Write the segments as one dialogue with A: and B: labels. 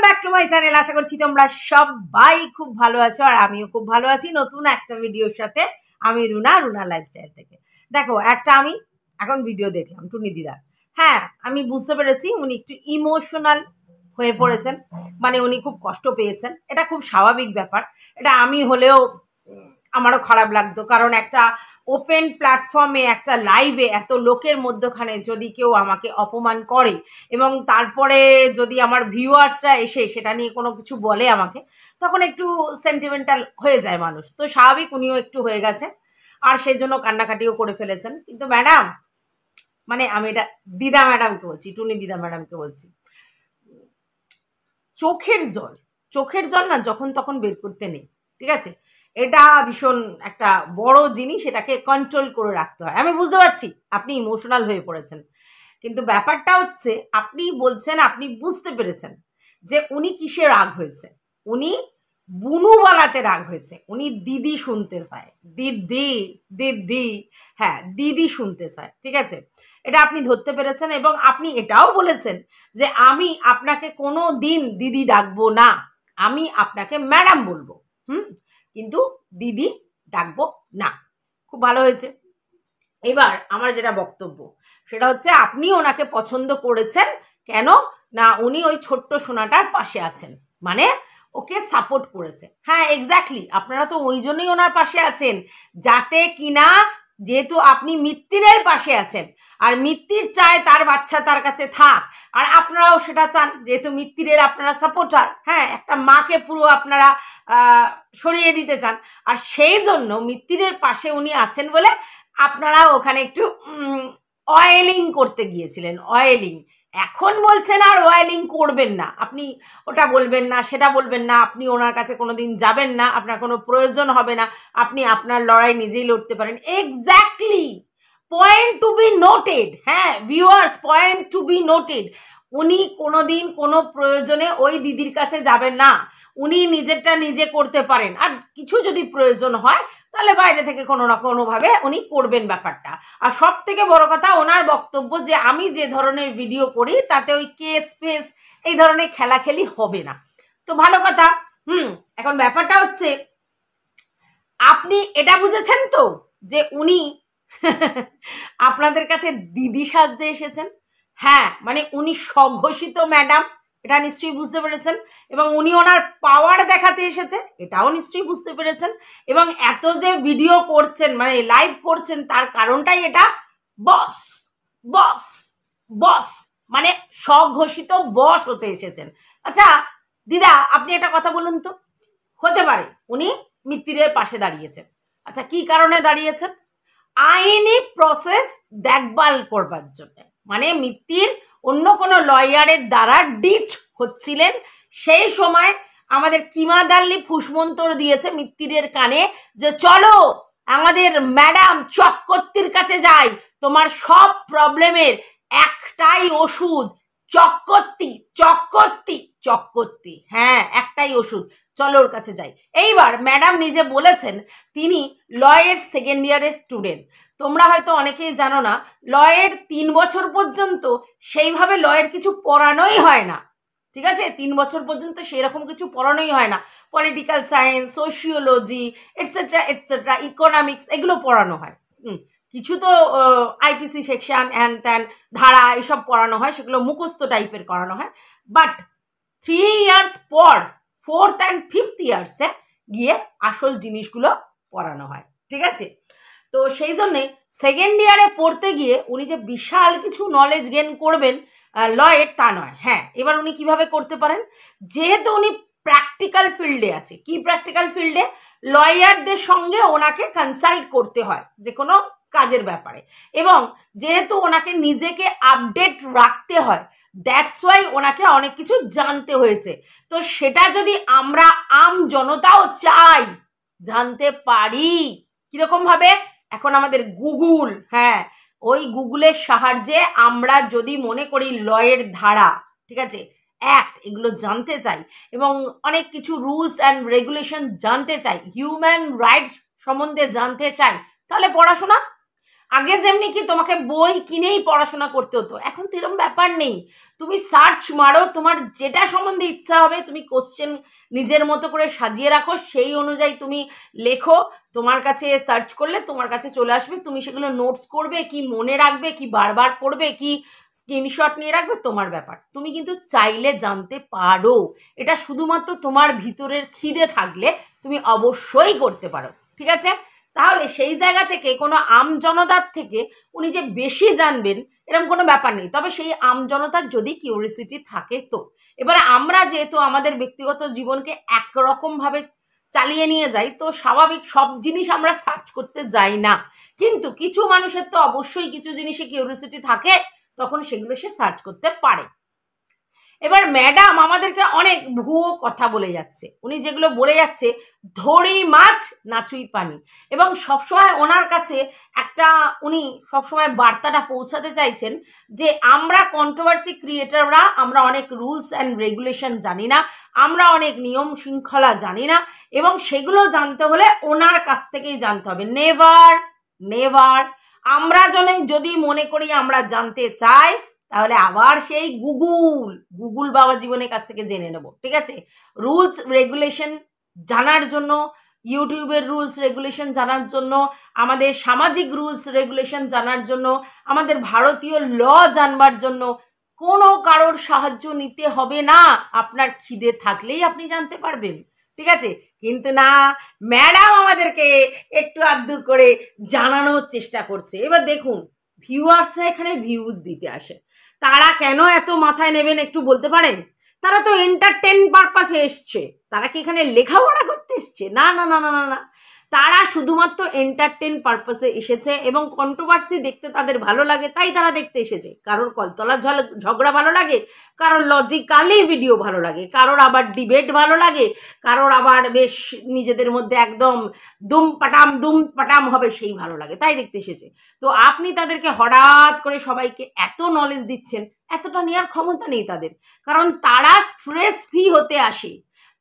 A: Back to my channel. আশা করছি তোমরা সবাই খুব ভালো আছো আর আমিও খুব ভালো আছি নতুন একটা ভিডিওর সাথে। আমি রুনা লাইফস্টাইল থেকে। দেখো, একটা আমি এখন ভিডিও দেখলাম টুনি দিদার। হ্যাঁ, আমি বুঝতে পেরেছি উনি একটু ইমোশনাল হয়ে পড়েছেন, মানে উনি খুব কষ্ট পেয়েছেন। এটা খুব স্বাভাবিক ব্যাপার। এটা আমি হলেও আমারও খারাপ লাগতো, কারণ একটা ওপেন প্ল্যাটফর্মে, একটা লাইভে এত লোকের মধ্যখানে যদি কেউ আমাকে অপমান করে এবং তারপরে যদি আমার ভিউয়ার্সরা এসে সেটা নিয়ে কোনো কিছু বলে আমাকে, তখন একটু সেন্টিমেন্টাল হয়ে যায় মানুষ। তো স্বাভাবিক, উনিও একটু হয়ে গেছে আর সেই জন্য কান্নাকাটিও করে ফেলেছেন। কিন্তু ম্যাডাম, মানে আমি এটা দিদা ম্যাডামকে বলছি, টুনি দিদা ম্যাডামকে বলছি, চোখের জল না যখন তখন বের করতে নেই, ঠিক আছে? এটা ভীষণ একটা বড় জিনিস, এটাকে কন্ট্রোল করে রাখতে হয়। আমি বুঝতে পারছি আপনি ইমোশনাল হয়ে পড়েছেন, কিন্তু ব্যাপারটা হচ্ছে আপনি বলছেন আপনি বুঝতে পেরেছেন যে উনি কিসে রাগ হয়েছে। উনি বুনু বলাতে রাগ হয়েছে, উনি দিদি শুনতে চায়, দিদি দিদি, হ্যাঁ দিদি শুনতে চায়, ঠিক আছে? এটা আপনি ধরতে পেরেছেন এবং আপনি এটাও বলেছেন যে আমি আপনাকে কোনো দিন দিদি ডাকবো না, আমি আপনাকে ম্যাডাম বলবো, কিন্তু দিদি ডাকবো না। খুব ভালো হয়েছে। এবার আমার যেটা বক্তব্য সেটা হচ্ছে, আপনি ওনাকে পছন্দ করেছেন কেন না? উনি ওই ছোট্ট সোনাটার পাশে আছেন, মানে ওকে সাপোর্ট করেছে। হ্যাঁ, এক্স্যাক্টলি, আপনারা তো ওই জন্যই ওনার পাশে আছেন, যাতে কিনা, যেহেতু আপনি মিত্তিরের পাশে আছেন আর মিত্তির চায় তার বাচ্চা তার কাছে থাক, আর আপনারাও সেটা চান, যেহেতু মিত্তিরের আপনারা সাপোর্টার। হ্যাঁ, একটা মাকে পুরো আপনারা সরিয়ে দিতে চান, আর সেই জন্য মিত্তিরের পাশে উনি আছেন বলে আপনারা ওখানে একটু অয়েলিং করতে গিয়েছিলেন। অয়েলিং এখন বলছেন আর অয়েলিং করবেন না, আপনি ওটা বলবেন না, সেটা বলবেন না, আপনি ওনার কাছে কোনোদিন যাবেন না, আপনার কোনো প্রয়োজন হবে না, আপনি আপনার লড়াই নিজেই লড়তে পারেন। Exactly, point to be noted. হ্যাঁ viewers, point to be noted. উনি কোনোদিন কোনো প্রয়োজনে ওই দিদির কাছে যাবেন না, উনি নিজেরটা নিজে করতে পারেন, আর কিছু যদি প্রয়োজন হয় তাহলে বাইরে থেকে কোনো না কোনোভাবে উনি করবেন ব্যাপারটা। আর সব থেকে বড় কথা, ওনার বক্তব্য যে আমি যে ধরনের ভিডিও করি তাতে ওই কেস ফেস এই ধরনের খেলাখেলি হবে না। তো ভালো কথা। এখন ব্যাপারটা হচ্ছে, আপনি এটা বুঝেছেন তো যে উনি আপনাদের কাছে দিদি সাজতে এসেছেন। হ্যাঁ, মানে উনি স্বঘোষিত ম্যাডাম, এটা নিশ্চয়ই বুঝতে পেরেছেন, এবং উনি ওনার পাওয়ার দেখাতে এসেছে, এটাও নিশ্চয়ই বুঝতে পেরেছেন। এবং এত যে ভিডিও করছেন, মানে লাইভ করছেন, তার কারণটাই এটা, বস বস বস, মানে স্বঘোষিত বস হতে এসেছেন। আচ্ছা দিদা, আপনি একটা কথা বলুন তো, হতে পারে উনি মিত্তিরের পাশে দাঁড়িয়েছেন, আচ্ছা কি কারণে দাঁড়িয়েছেন? আইনি প্রসেস দেখভাল করবার জন্য, মানে মিত্তির অন্য কোনো লয়ারের দ্বারা ডিট হচ্ছিলেন, সেই সময় আমাদের কিমাদাল্লি ফুসমন্তর দিয়েছে মিত্তিরের কানে যে চলো আমাদের ম্যাডাম চক্রবর্তীর কাছে যাই, তোমার সব প্রবলেমের একটাই ওষুধ, চক্রবর্তী চক্রবর্তী চক্রবর্তী, হ্যাঁ একটাই ওষুধ, চলো ওর কাছে যাই। এইবার ম্যাডাম নিজে বলেছেন তিনি লয়ের সেকেন্ড ইয়ারের স্টুডেন্ট। তোমরা হয়তো অনেকেই জানো না, লয়ের 3 বছর পর্যন্ত সেইভাবে লয়ের কিছু পড়ানোই হয় না, ঠিক আছে? 3 বছর পর্যন্ত সেরকম কিছু পড়ানোই হয় না। Political science, sociology, etcetera etcetera, economics, এগুলো পড়ানো হয়। কিছু তো আইপিসি সেকশন, হ্যান ত্যান ধারা এসব পড়ানো হয়, সেগুলো মুখস্থ টাইপের করানো হয়। বাট 3 ইয়ার্স পর 4th and 5th ইয়ার্সে গিয়ে আসল জিনিসগুলো পড়ানো হয়, ঠিক আছে? তো সেই জন্যে সেকেন্ড ইয়ারে পড়তে গিয়ে উনি যে বিশাল কিছু নলেজ গেন করবেন লয়ের, তা নয়। হ্যাঁ, এবার উনি কিভাবে করতে পারেন, যেহেতু উনি প্র্যাকটিক্যাল ফিল্ডে আছে। কি প্র্যাকটিক্যাল ফিল্ডে? লয়ারদের সঙ্গে ওনাকে কনসাল্ট করতে হয় যে কোনো কাজের ব্যাপারে, এবং যেহেতু ওনাকে নিজেকে আপডেট রাখতে হয়, দ্যাটস ওয়াই ওনাকে অনেক কিছু জানতে হয়েছে। তো সেটা যদি আমরা আম জনতাও চাই জানতে পারি, কিরকম ভাবে? এখন আমাদের গুগল, হ্যাঁ ওই গুগলের সাহায্যে আমরা যদি মনে করি লয়ের ধারা, ঠিক আছে, অ্যাক্ট, এগুলো জানতে চাই এবং অনেক কিছু রুলস অ্যান্ড রেগুলেশন জানতে চাই, হিউম্যান রাইটস সম্বন্ধে জানতে চাই, তাহলে পড়াশোনা। আগে যেমনি কি তোমাকে বই কিনেই পড়াশোনা করতে হতো, এখন তো এরকম ব্যাপার নেই। তুমি সার্চ মারো, তোমার যেটা সম্বন্ধে ইচ্ছা হবে তুমি কোশ্চেন নিজের মতো করে সাজিয়ে রাখো, সেই অনুযায়ী তুমি লেখো, তোমার কাছে সার্চ করলে তোমার কাছে চলে আসবে, তুমি সেগুলো নোটস করবে, কি মনে রাখবে, কি বারবার পড়বে, কি স্ক্রিনশট নিয়ে রাখবে, তোমার ব্যাপার। তুমি কিন্তু চাইলে জানতে পারো, এটা শুধুমাত্র তোমার ভিতরের খিদে থাকলে তুমি অবশ্যই করতে পারো, ঠিক আছে? তাহলে সেই জায়গা থেকে কোনো আমজনতার থেকে উনি যে বেশি জানবেন এরকম কোনো ব্যাপার নেই, তবে সেই আমজনতার যদি কিউরিসিটি থাকে তো। এবার আমরা যেহেতু আমাদের ব্যক্তিগত জীবনকে একরকমভাবে চালিয়ে নিয়ে যাই, তো স্বাভাবিক সব জিনিস আমরা সার্চ করতে যাই না, কিন্তু কিছু মানুষের তো অবশ্যই কিছু জিনিসে কিউরিসিটি থাকে, তখন সেগুলো সে সার্চ করতে পারে। এবার ম্যাডাম আমাদেরকে অনেক ভুয়ো কথা বলে যাচ্ছে, উনি যেগুলো বলে যাচ্ছে ধরি মাছ নাচুই পানি, এবং সবসময় ওনার কাছে একটা উনি সবসময় বার্তাটা পৌঁছাতে চাইছেন যে আমরা কন্ট্রোভার্সি ক্রিয়েটাররা আমরা অনেক রুলস অ্যান্ড রেগুলেশন জানি না, আমরা অনেক নিয়ম শৃঙ্খলা জানি না, এবং সেগুলো জানতে হলে ওনার কাছ থেকেই জানতে হবে। Never never. আমরা যদি মনে করি আমরা জানতে চাই, তাহলে আবার সেই গুগল বাবা জীবনের কাছ থেকে জেনে নেব, ঠিক আছে? রুলস রেগুলেশন জানার জন্য, ইউটিউবের রুলস রেগুলেশন জানার জন্য, আমাদের সামাজিক রুলস রেগুলেশন জানার জন্য, আমাদের ভারতীয় ল জানবার জন্য কোনো কারোর সাহায্য নিতে হবে না, আপনার খিদে থাকলেই আপনি জানতে পারবেন, ঠিক আছে? কিন্তু না, ম্যাডাম আমাদেরকে একটু আধটু করে জানানোর চেষ্টা করছে। এবার দেখুন, ভিউয়ার্সরা এখানে ভিউজ দিতে আসে, তারা কেন এত মাথায় নেবেন একটু বলতে পারেন? তারা তো এন্টারটেন পারপাসে এসছে, তারা কি এখানে লেখাপড়া করতে এসছে? না না না না না না, তারা শুধুমাত্র এন্টারটেন পারপাসে এসেছে, এবং কন্ট্রোভার্সি দেখতে তাদের ভালো লাগে তাই তারা দেখতে এসেছে। কারোর কলতলা ঝগড়া ভালো লাগে, কারোর লজিক্যালি ভিডিও ভালো লাগে, কারোর আবার ডিবেট ভালো লাগে, কারোর আবার বেশ নিজেদের মধ্যে একদম দুম পাটাম হবে সেই ভালো লাগে, তাই দেখতে এসেছে। তো আপনি তাদেরকে হঠাৎ করে সবাইকে এত নলেজ দিচ্ছেন, এতটা নেওয়ার ক্ষমতা নেই তাদের, কারণ তারা স্ট্রেস ফ্রি হতে আসে,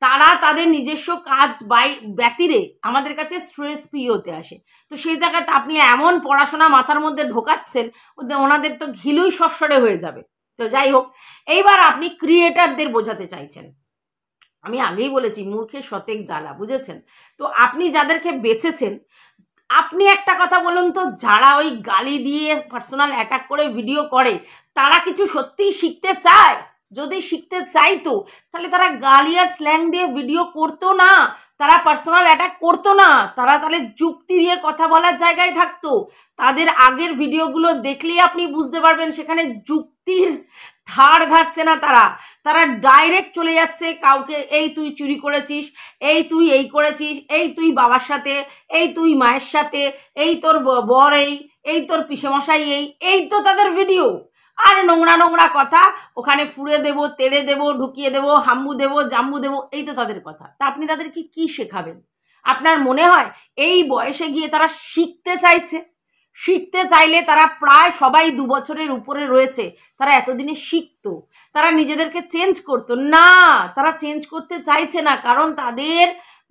A: তারা তাদের নিজস্ব কাজ ব্যতিরে আমাদের কাছে স্ট্রেস ফ্রি হতে আসে। তো সেই জায়গাতে আপনি এমন পড়াশোনা মাথার মধ্যে ঢোকাচ্ছেন, ওনাদের তো ঘিলুই সরসরে হয়ে যাবে। তো যাই হোক, এইবার আপনি ক্রিয়েটারদের বোঝাতে চাইছেন, আমি আগেই বলেছি মূর্খের শতেক জ্বালা, বুঝেছেন? তো আপনি যাদেরকে বেছেছেন, আপনি একটা কথা বলুন তো, যারা ওই গালি দিয়ে পার্সোনাল অ্যাটাক করে ভিডিও করে, তারা কিছু সত্যিই শিখতে চায়? যদি শিখতে চাইতো তাহলে তারা গালি আর স্ল্যাং দিয়ে ভিডিও করতো না, তারা পার্সোনাল অ্যাটাক করতো না, তারা তাহলে যুক্তি দিয়ে কথা বলার জায়গায় থাকতো। তাদের আগের ভিডিওগুলো দেখলেই আপনি বুঝতে পারবেন সেখানে যুক্তির ধার ধারছে না তারা, তারা ডাইরেক্ট চলে যাচ্ছে কাউকে, এই তুই চুরি করেছিস, এই তুই এই করেছিস, এই তুই বাবার সাথে, এই তুই মায়ের সাথে, এই তোর বর, এই তোর পিসেমশাই, এই তো তাদের ভিডিও। আর নোংরা নোংরা কথা, ওখানে ফুড়ে দেবো, তেড়ে দেবো, ঢুকিয়ে দেবো, হাম্বু দেবো, জাম্বু দেবো, এই তো তাদের কথা। তা আপনি তাদেরকে কি শেখাবেন? আপনার মনে হয় এই বয়সে গিয়ে তারা শিখতে চাইছে? শিখতে চাইলে তারা প্রায় সবাই 2 বছরের উপরে রয়েছে, তারা এতদিনে শিখতো, তারা নিজেদেরকে চেঞ্জ করতো না, তারা চেঞ্জ করতে চাইছে না, কারণ তাদের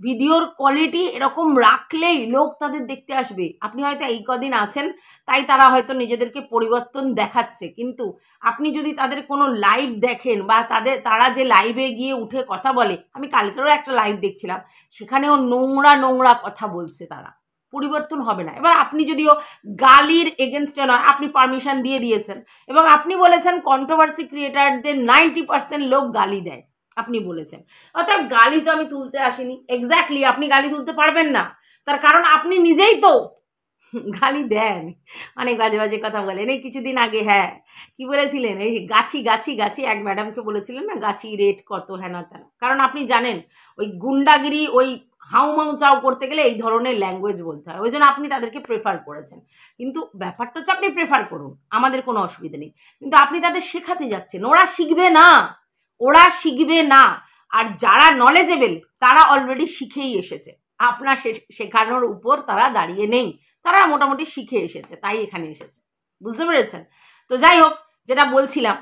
A: ভিডিওর কোয়ালিটি এরকম রাখলেই লোক তাদের দেখতে আসবে। আপনি হয়তো এই কদিন আছেন তাই তারা হয়তো নিজেদেরকে পরিবর্তন দেখাচ্ছে, কিন্তু আপনি যদি তাদের কোনো লাইভ দেখেন, বা তারা যে লাইভে গিয়ে উঠে কথা বলে, আমি কালকেরও একটা লাইভ দেখছিলাম, সেখানেও নোংরা নোংরা কথা বলছে, তারা পরিবর্তন হবে না। এবার আপনি যদিও গালির এগেনস্টে নয়, আপনি পারমিশন দিয়ে দিয়েছেন, এবং আপনি বলেছেন কন্ট্রোভার্সি ক্রিয়েটারদের 90% লোক গালি দেয়, আপনি বলেছেন, অর্থাৎ গালি তো আমি তুলতে আসিনি। এক্স্যাক্টলি, আপনি গালি তুলতে পারবেন না, তার কারণ আপনি নিজেই তো গালি দেন, অনেক বাজে বাজে কথা বলেন। এই কিছুদিন আগে, হ্যাঁ, কি বলেছিলেন, এই গাছি গাছি গাছি, এক ম্যাডামকে বলেছিলেন না গাছি রেট কত, হ্যানা তেনা, কারণ আপনি জানেন ওই গুন্ডাগিরি, ওই হাউ মাউ চাও করতে গেলে এই ধরনের ল্যাঙ্গুয়েজ বলতে হয়, ওই জন্য আপনি তাদেরকে প্রেফার করেছেন। কিন্তু ব্যাপারটা হচ্ছে আপনি প্রেফার করুন, আমাদের কোনো অসুবিধা নেই, কিন্তু আপনি তাদের শেখাতে যাচ্ছেন, ওরা শিখবে না, ওরা শিখবে না। আর যারা নলেজেবল তারা অলরেডি শিখেই এসেছে, আপনার শেখানোর উপর তারা দাঁড়িয়ে নেই, তারা মোটামুটি শিখে এসেছে, তাই এখানে এসেছে, বুঝতে পেরেছেন? তো যাই হোক, যেটা বলছিলাম,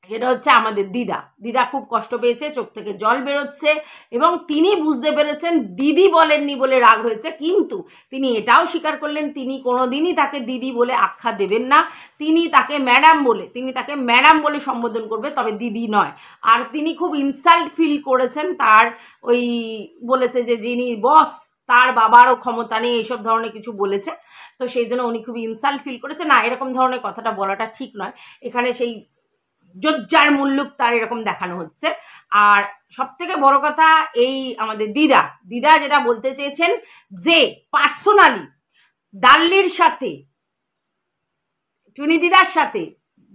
A: সেটা হচ্ছে আমাদের দিদা। দিদা খুব কষ্ট পেয়েছে, চোখ থেকে জল বেরোচ্ছে, এবং তিনি বুঝতে পেরেছেন দিদি বলেননি বলে রাগ হয়েছে, কিন্তু তিনি এটাও স্বীকার করলেন তিনি কোনোদিনই তাকে দিদি বলে আখ্যা দেবেন না, তিনি তাকে ম্যাডাম বলে সম্বোধন করবে, তবে দিদি নয়। আর তিনি খুব ইনসাল্ট ফিল করেছেন, তার ওই বলেছে যে যিনি বস তার বাবারও ক্ষমতা নেই, এইসব ধরনের কিছু বলেছে। তো সেই জন্য উনি খুবই ইনসাল্ট ফিল করেছে। না, এরকম ধরনের কথাটা বলাটা ঠিক নয়, এখানে সেই জজ্জার মুল্লুক তার এরকম দেখানো হচ্ছে। আর সব থেকে বড় কথা, এই আমাদের দিদা যেটা বলতে চেয়েছেন যে পার্সোনালি ডাল্লির সাথে, টুনি দিদার সাথে,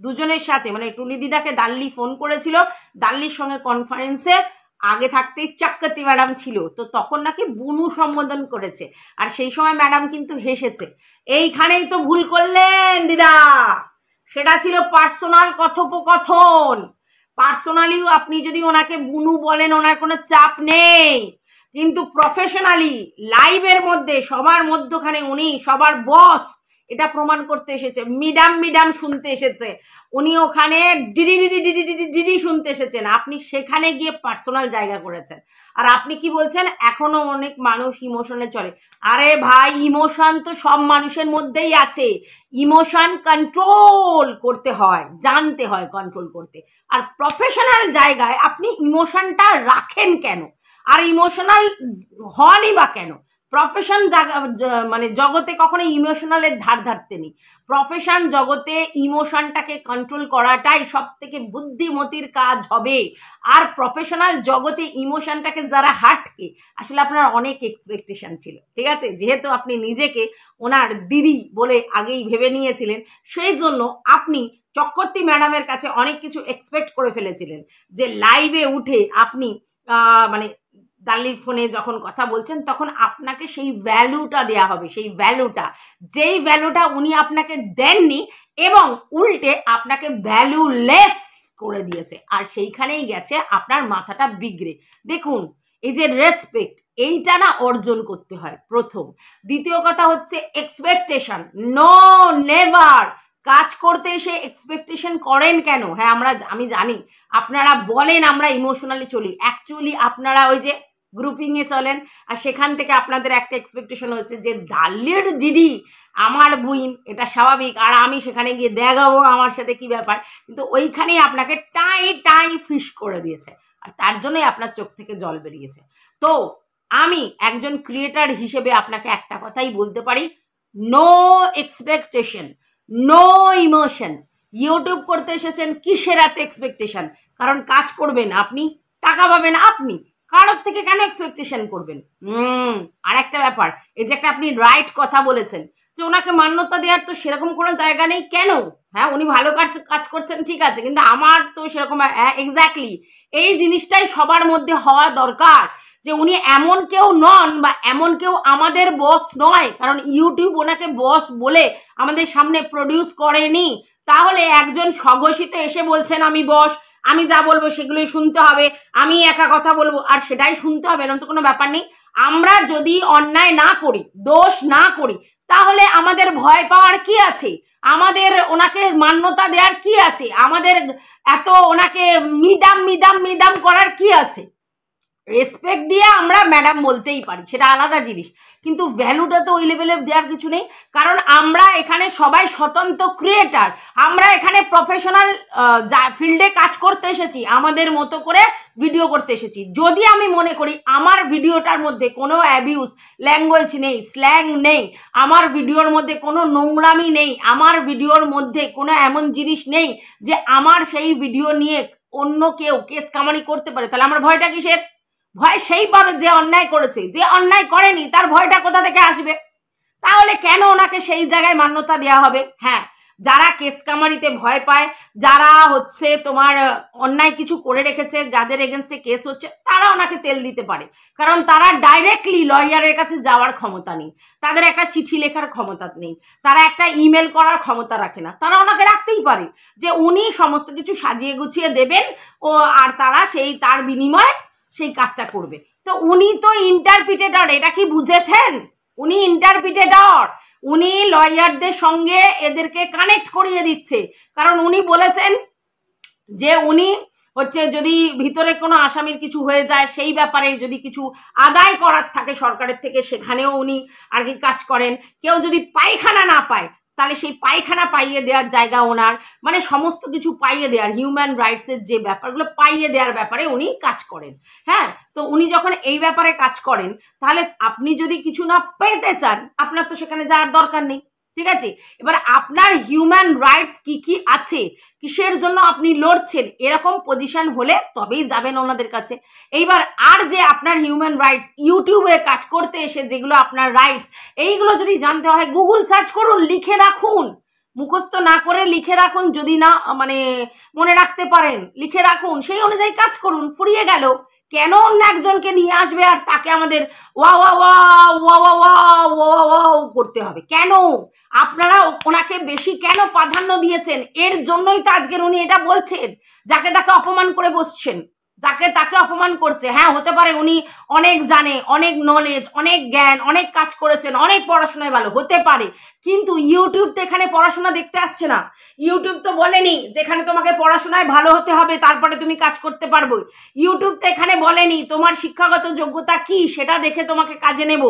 A: দুজনের সাথে, মানে টুনি দিদাকে ডাল্লি ফোন করেছিল, ডাল্লির সঙ্গে কনফারেন্সে আগে থাকতেই চাক্কাতি ম্যাডাম ছিল, তো তখন নাকি বুনু সম্বোধন করেছে, আর সেই সময় ম্যাডাম কিন্তু হেসেছে। এইখানেই তো ভুল করলেন দিদা, সেটা ছিল পার্সোনাল কথোপকথন। পার্সোনালিও আপনি যদি ওনাকে বুনু বলেন ওনার কোনো চাপ নেই, কিন্তু প্রফেশনালি লাইভের মধ্যে সবার মধ্যখানে উনি সবার বস এটা প্রমাণ করতে এসেছে, মিডাম শুনতে এসেছে, উনি ওখানে ডিডি শুনতে এসেছেন, আপনি সেখানে গিয়ে পার্সোনাল জায়গা করেছেন। আর আপনি কি বলছেন এখনো অনেক মানুষ ইমোশনে চলে। আরে ভাই, ইমোশন তো সব মানুষের মধ্যেই আছে, ইমোশন কন্ট্রোল করতে হয়, জানতে হয় কন্ট্রোল করতে। আর প্রফেশনাল জায়গায় আপনি ইমোশনটা রাখেন কেন, আর ইমোশনাল হনই বা কেন? প্রফেশন মানে জগতে কখনো ইমোশনালের ধার ধারতে নেই। প্রফেশন জগতে ইমোশনটাকে কন্ট্রোল করাটাই সব থেকে বুদ্ধিমতির কাজ হবে। আর প্রফেশনাল জগতে ইমোশনটাকে যারা হাটকে, আসলে আপনার অনেক এক্সপেকটেশন ছিল, ঠিক আছে, যেহেতু আপনি নিজেকে ওনার দিদি বলে আগেই ভেবে নিয়েছিলেন, সেই জন্য আপনি চক্রবর্তী ম্যাডামের কাছে অনেক কিছু এক্সপেক্ট করে ফেলেছিলেন, যে লাইভে উঠে আপনি মানে ডাল্লির ফোনে যখন কথা বলছেন তখন আপনাকে সেই ভ্যালুটা দেয়া হবে, সেই ভ্যালুটা, যেই ভ্যালুটা উনি আপনাকে দেননি, এবং উল্টে আপনাকে ভ্যালুলেস করে দিয়েছে, আর সেইখানেই গেছে আপনার মাথাটা বিগড়ে। দেখুন, এই যে রেসপেক্ট, এইটা না অর্জন করতে হয় প্রথম। দ্বিতীয় কথা হচ্ছে এক্সপেকটেশন, নো নেভার। কাজ করতে এসে এক্সপেকটেশন করেন কেন? হ্যাঁ, আমি জানি আপনারা বলেন আমরা ইমোশনালি চলি, অ্যাকচুয়ালি আপনারা ওই যে গ্রুপিংয়ে চলেন, আর সেখান থেকে আপনাদের একটা এক্সপেকটেশন হচ্ছে যে ডাল্লির দিদি আমার বুইন, এটা স্বাভাবিক, আর আমি সেখানে গিয়ে দেখাবো আমার সাথে কি ব্যাপার, কিন্তু ওইখানেই আপনাকে টাই ফিশ করে দিয়েছে, আর তার জন্যই আপনার চোখ থেকে জল বেরিয়েছে। তো আমি একজন ক্রিয়েটার হিসেবে আপনাকে একটা কথাই বলতে পারি, no expectation, no emotion. YouTube করতে এসেছেন, কিসের এত এক্সপেকটেশন? কারণ কাজ করবেন আপনি, টাকা পাবেন আপনি, কারোর থেকে কেন এক্সপেকটেশন করবেন? আর একটা ব্যাপার, এই যে একটা আপনি রাইট কথা বলেছেন যে ওনাকে মান্যতা দেওয়ার তো সেরকম কোনো জায়গা নেই, কেন? হ্যাঁ, উনি ভালো কাজ করছেন, ঠিক আছে, কিন্তু আমার তো সেরকম এক্স্যাক্টলি এই জিনিসটাই সবার মধ্যে হওয়া দরকার, যে উনি এমন কেউ নন, বা এমন কেউ আমাদের বস নয়, কারণ ইউটিউব ওনাকে বস বলে আমাদের সামনে প্রডিউস করেনি। তাহলে একজন স্বঘোষিত এসে বলছেন আমি বস, আমি যা বলবো সেগুলোই শুনতে হবে, আমি একা কথা বলবো আর সেটাই শুনতে হবে, এরকম তো কোনো ব্যাপার নেই। আমরা যদি অন্যায় না করি, দোষ না করি, তাহলে আমাদের ভয় পাওয়ার কি আছে? আমাদের ওনাকে মান্যতা দেওয়ার কি আছে? আমাদের এত ওনাকে মিদাম করার কি আছে? রেসপেক্ট দিয়ে আমরা ম্যাডাম বলতেই পারি, সেটা আলাদা জিনিস, কিন্তু ভ্যালুটা তো ওই লেভেলের দেওয়ার কিছু নেই, কারণ আমরা এখানে সবাই স্বতন্ত্র ক্রিয়েটার, আমরা এখানে প্রফেশনাল ফিল্ডে কাজ করতে এসেছি, আমাদের মতো করে ভিডিও করতে এসেছি। যদি আমি মনে করি আমার ভিডিওটার মধ্যে কোনো অ্যাবিউজ ল্যাঙ্গুয়েজ নেই, স্ল্যাং নেই, আমার ভিডিওর মধ্যে কোনো নোংরামি নেই, আমার ভিডিওর মধ্যে কোনো এমন জিনিস নেই যে আমার সেই ভিডিও নিয়ে অন্য কেউ কেস কামারি করতে পারে, তাহলে আমার ভয়টা কিসের? ভয় সেই পাবে যে অন্যায় করেছে, যে অন্যায় করেনি তার ভয়টা কোথা থেকে আসবে? তাহলে কেন ওনাকে সেই জায়গায় মান্যতা দেওয়া হবে? হ্যাঁ, যারা কেস কামারিতে ভয় পায়, যারা হচ্ছে তোমার অন্যায় কিছু করে রেখেছে, যাদের এগেনস্টে কেস হচ্ছে, তারা ওনাকে তেল দিতে পারে, কারণ তারা ডাইরেক্টলি লয়ারের কাছে যাওয়ার ক্ষমতা নেই, তাদের একটা চিঠি লেখার ক্ষমতা নেই, তারা একটা ইমেল করার ক্ষমতা রাখে না। তারা ওনাকে রাখতেই পারে যে উনি সমস্ত কিছু সাজিয়ে গুছিয়ে দেবেন, ও আর তারা সেই তার বিনিময়ে সেই কাজটা করবে। তো উনি তো ইন্টারপ্রিটেটর, এটা কি বুঝেছেন? উনি ইন্টারপ্রিটেটর, উনি লয়ারদের সঙ্গে এদেরকে কানেক্ট করিয়ে দিচ্ছে, কারণ উনি বলেছেন যে উনি হচ্ছে যদি ভিতরে কোনো আসামির কিছু হয়ে যায় সেই ব্যাপারে যদি কিছু আদায় করার থাকে সরকারের থেকে সেখানেও উনি আর কি কাজ করেন। কেউ যদি পায়খানা না পায় তাহলে সেই পায়খানা পাইয়ে দেওয়ার জায়গা ওনার, মানে সমস্ত কিছু পাইয়ে দেওয়ার, হিউম্যান রাইটসের যে ব্যাপারগুলো পাইয়ে দেওয়ার ব্যাপারে উনি কাজ করেন। হ্যাঁ, তো উনি যখন এই ব্যাপারে কাজ করেন তাহলে আপনি যদি কিছু না পেতে চান আপনার তো সেখানে যাওয়ার দরকার নেই। ঠিক আছে, এবার আপনার হিউম্যান রাইটস কি কি আছে, কিসের জন্য আপনি লড়ছেন, এরকম পজিশন হলে তবেই যাবেন ওনাদের কাছে। এইবার আর যে আপনার হিউম্যান রাইটস ইউটিউবে কাজ করতে এসে যেগুলো আপনার রাইটস, এইগুলো যদি জানতে হয় গুগল সার্চ করুন, লিখে রাখুন, মুখস্থ না করে লিখে রাখুন, যদি না মানে মনে রাখতে পারেন লিখে রাখুন, সেই অনুযায়ী কাজ করুন। ফুরিয়ে গেল, কেন অন্য একজনকে নিয়ে আসবে আর তাকে আমাদের ওয়া ওয়া ওয়া ওয়া ওয়া ওয়া ওয়া করতে হবে? কেন আপনারা ওনাকে বেশি কেন প্রাধান্য দিয়েছেন? এর জন্যই তো আজকের উনি এটা বলছেন, যাকে তাকে অপমান করে বসছেন, যাকে তাকে অপমান করছে। হ্যাঁ, হতে পারে উনি অনেক জানে, অনেক নলেজ, অনেক জ্ঞান, অনেক কাজ করেছেন, অনেক পড়াশোনায় ভালো, হতে পারে, কিন্তু ইউটিউব তো এখানে পড়াশোনা দেখতে আসছে না। ইউটিউব তো বলেনি যেখানে তোমাকে পড়াশোনায় ভালো হতে হবে তারপরে তুমি কাজ করতে পারবো। ইউটিউব তো এখানে বলেনি তোমার শিক্ষাগত যোগ্যতা কি সেটা দেখে তোমাকে কাজে নেব।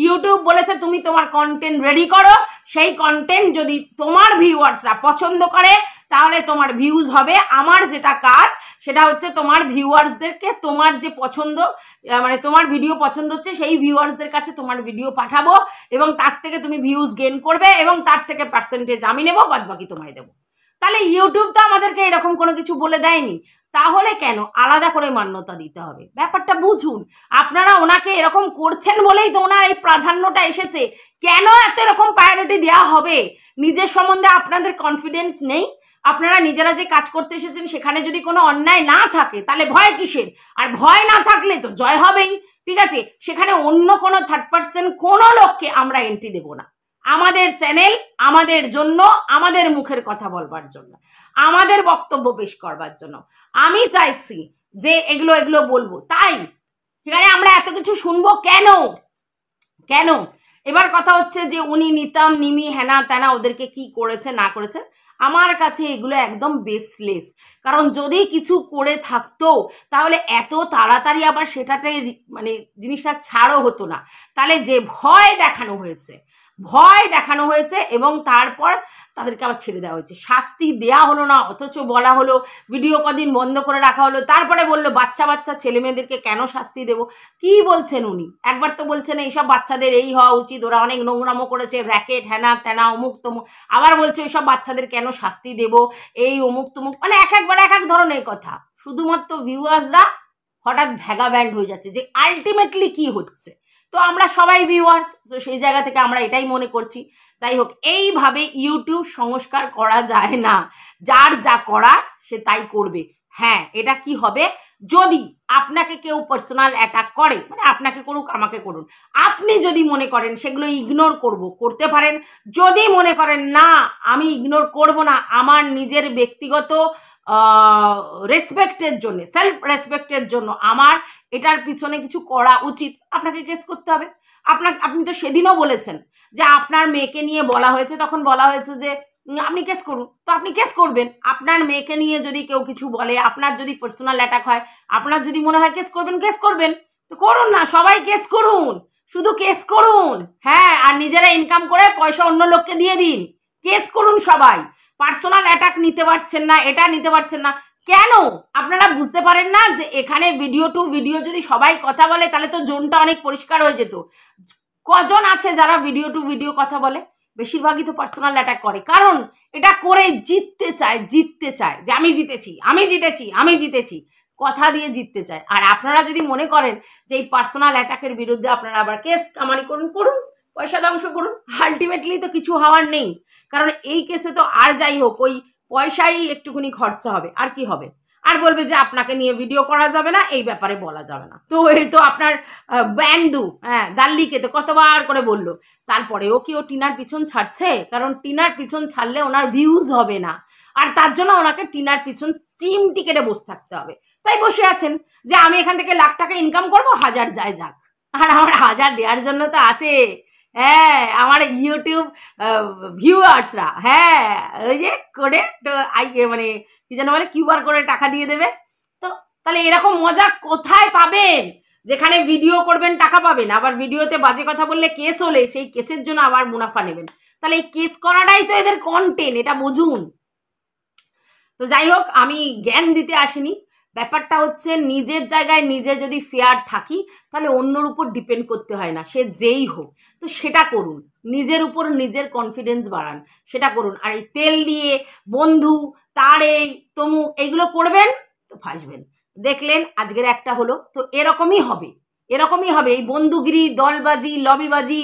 A: ইউটিউব বলেছে তুমি তোমার কন্টেন্ট রেডি করো, সেই কন্টেন্ট যদি তোমার ভিউয়ার্সরা পছন্দ করে তাহলে তোমার ভিউজ হবে। আমার যেটা কাজ সেটা হচ্ছে তোমার ভিউয়ার্সদেরকে তোমার যে পছন্দ, মানে তোমার ভিডিও পছন্দ হচ্ছে সেই ভিউয়ার্সদের কাছে তোমার ভিডিও পাঠাবো এবং তার থেকে তুমি ভিউজ গেইন করবে এবং তার থেকে পার্সেন্টেজ আমি নেবো, বাদ বাকি তোমায় দেবো। তাহলে ইউটিউব তো আমাদেরকে এরকম কোনো কিছু বলে দেয়নি, তাহলে কেন আলাদা করে মান্যতা দিতে হবে? ব্যাপারটা বুঝুন। আপনারা ওনাকে এরকম করছেন বলেই তো ওনার এই প্রাধান্যটা এসেছে। কেন এত এরকম প্রায়োরিটি দেওয়া হবে? নিজের সম্বন্ধে আপনাদের কনফিডেন্স নেই? আপনারা নিজেরা যে কাজ করতে এসেছেন সেখানে যদি কোনো অন্যায় না থাকে তাহলে ভয় কিসের? আর ভয় না থাকলে তো জয় হবেই। ঠিক আছে, সেখানে অন্য কোনো থার্ড পার্সন কোনো লোককে আমরা এন্ট্রি দেব না। আমাদের চ্যানেল আমাদের জন্য, আমাদের মুখের কথা বলবার জন্য, আমাদের বক্তব্য পেশ করবার জন্য আমি চাইছি যে এগুলো এগুলো বলবো। তাই সেখানে আমরা এত কিছু শুনবো কেন? কেন? এবার কথা হচ্ছে যে উনি নিতাম নিমি হেনা তেনা ওদেরকে কি করেছে না করেছে, আমার কাছে এগুলো একদম বেসলেস। কারণ যদি কিছু করে থাকতো তাহলে এত তাড়াতাড়ি আবার সেটাতে মানে জিনিসটা ছাড়ও হতো না। তাহলে যে ভয় দেখানো হয়েছে, ভয় দেখানো হয়েছে এবং তারপর তাদেরকে আবার ছেড়ে দেওয়া হয়েছে, শাস্তি দেয়া হলো না, অথচ বলা হলো ভিডিও কদিন বন্ধ করে রাখা হলো, তারপরে বললো বাচ্চা বাচ্চা ছেলে মেয়েদেরকে কেন শাস্তি দেব? কি বলছেন উনি? একবার তো বলছেন এইসব বাচ্চাদের এই হওয়া উচিত, ওরা অনেক নোংরামো করেছে, র্যাকেট হ্যানা তেনা অমুক তমুক, আবার বলছে ওইসব বাচ্চাদের কেন শাস্তি দেব, এই অমুক তমুক, মানে এক একবার এক এক ধরনের কথা। শুধুমাত্র ভিউয়ার্সরা হঠাৎ ভ্যাগা ব্যান্ড হয়ে যাচ্ছে যে আলটিমেটলি কি হচ্ছে। তো আমরা সবাই ভিউয়ার্স, তো সেই জায়গা থেকে আমরা এটাই মনে করছি। যাই হোক, এইভাবে ইউটিউব সংস্কার করা যায় না, যার যা করার সে তাই করবে। হ্যাঁ, এটা কি হবে? যদি আপনাকে কেউ পার্সোনাল অ্যাটাক করে, মানে আপনাকে করুক আমাকে করুন, আপনি যদি মনে করেন সেগুলো ইগনোর করব, করতে পারেন। যদি মনে করেন না আমি ইগনোর করব না, আমার নিজের ব্যক্তিগত রেসপেক্টের জন্য, সেলফ রেসপেক্টের জন্য আমার এটার পিছনে কিছু করা উচিত, আপনাকে কেস করতে হবে। আপনি তো সেদিনও বলেছেন যে আপনার মেয়েকে নিয়ে বলা হয়েছে, তখন বলা হয়েছে যে আপনি কেস করুন, তো আপনি কেস করবেন। আপনার মেয়েকে নিয়ে যদি কেউ কিছু বলে, আপনার যদি পার্সোনাল অ্যাটাক হয়, আপনার যদি মনে হয় কেস করবেন, কেস করবেন, তো করুন না, সবাই কেস করুন, শুধু কেস করুন। হ্যাঁ, আর নিজেরা ইনকাম করে পয়সা অন্য লোককে দিয়ে দিন, কেস করুন সবাই। পার্সোনাল অ্যাটাক নিতে পারছেন না, এটা নিতে পারছেন না কেন? আপনারা বুঝতে পারেন না যে এখানে ভিডিও টু ভিডিও যদি সবাই কথা বলে তাহলে তো জোনটা অনেক পরিষ্কার হয়ে যেত। কজন আছে যারা ভিডিও টু ভিডিও কথা বলে? বেশিরভাগই তো পার্সোনাল অ্যাটাক করে, কারণ এটা করে জিততে চায়, জিততে চায় যে আমি জিতেছি, আমি জিতেছি, আমি জিতেছি, কথা দিয়ে জিততে চায়। আর আপনারা যদি মনে করেন যে এই পার্সোনাল অ্যাটাকের বিরুদ্ধে আপনারা আবার কেস কামানি করুন, করুন, পয়সা ধ্বংস করুন, আলটিমেটলি তো কিছু হওয়ার নেই। কারণ এই কেসে তো আর যাই হোক ওই পয়সাই একটুখানি খরচা হবে, আর কি হবে? আর বলবে যে আপনাকে নিয়ে ভিডিও করা যাবে না, এই ব্যাপারে বলা যাবে না। তো এই তো আপনার ব্যান্ডু, হ্যাঁ, দাল্লিকে তো কতবার করে বললো, তারপরেও কি ও টিনার পিছন ছাড়ছে? কারণ টিনার পিছন ছাড়লে ওনার ভিউজ হবে না, আর তার জন্য ওনাকে টিনার পিছন চিমটি কেটে বসে থাকতে হবে। তাই বসে আছেন যে আমি এখান থেকে লাখ টাকা ইনকাম করবো, হাজার যায় যাক, আর আমার হাজার দেওয়ার জন্য তো আছে। হ্যাঁ, আমার ইউটিউব ভিউয়ার্সরা, হ্যাঁ, ওই যে করে মানে কি যেন বলে, কিউআর করে টাকা দিয়ে দেবে। তো তাহলে এরকম মজা কোথায় পাবেন? যেখানে ভিডিও করবেন টাকা পাবেন, আবার ভিডিওতে বাজে কথা বললে কেস হলে সেই কেসের জন্য আবার মুনাফা নেবেন। তাহলে এই কেস করাটাই তো এদের কন্টেন্ট, এটা বুঝুন। তো যাই হোক, আমি জ্ঞান দিতে আসিনি। ব্যাপারটা হচ্ছে নিজের জায়গায় নিজে যদি ফেয়ার থাকি, তাহলে অন্যর উপর ডিপেন্ড করতে হয় না, সে যেই হোক। তো সেটা করুন, নিজের উপর নিজের কনফিডেন্স বাড়ান, সেটা করুন। আর এই তেল দিয়ে বন্ধু তার এই তমুক এইগুলো করবেন তো ফাঁসবেন। দেখলেন আজকের একটা হলো, তো এরকমই হবে, এরকমই হবে। এই বন্ধুগিরি, দলবাজি, লবিবাজি,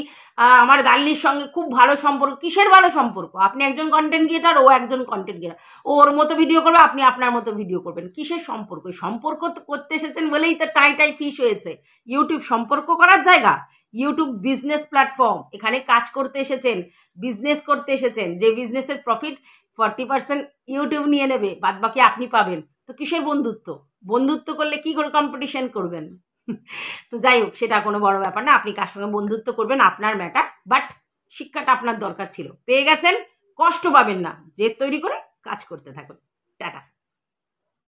A: আমার দাল্লির সঙ্গে খুব ভালো সম্পর্ক, কিসের ভালো সম্পর্ক? আপনি একজন কন্টেন্ট ক্রিয়েটার, ও একজন কন্টেন্ট ক্রিয়েটার, ওর মতো ভিডিও করবে, আপনি আপনার মতো ভিডিও করবেন, কিসের সম্পর্ক? সম্পর্ক তো করতে এসেছেন বলেই তো টাই টাই ফিস হয়েছে। ইউটিউব সম্পর্ক করার জায়গা? ইউটিউব বিজনেস প্ল্যাটফর্ম, এখানে কাজ করতে এসেছেন, বিজনেস করতে এসেছেন, যে বিজনেসের প্রফিট 40% ইউটিউব নিয়ে নেবে, বাদ বাকি আপনি পাবেন। তো কিসের বন্ধুত্ব? বন্ধুত্ব করলে কি করে কম্পিটিশন করবেন? তো যাই হোক, সেটা কোনো বড় ব্যাপার না, আপনি কার সঙ্গে বন্ধুত্ব করবেন আপনার ম্যাটার, বাট শিক্ষাটা আপনার দরকার ছিল, পেয়ে গেছেন, কষ্ট পাবেন না, জেদ তৈরি করে কাজ করতে থাকুন। টাটা।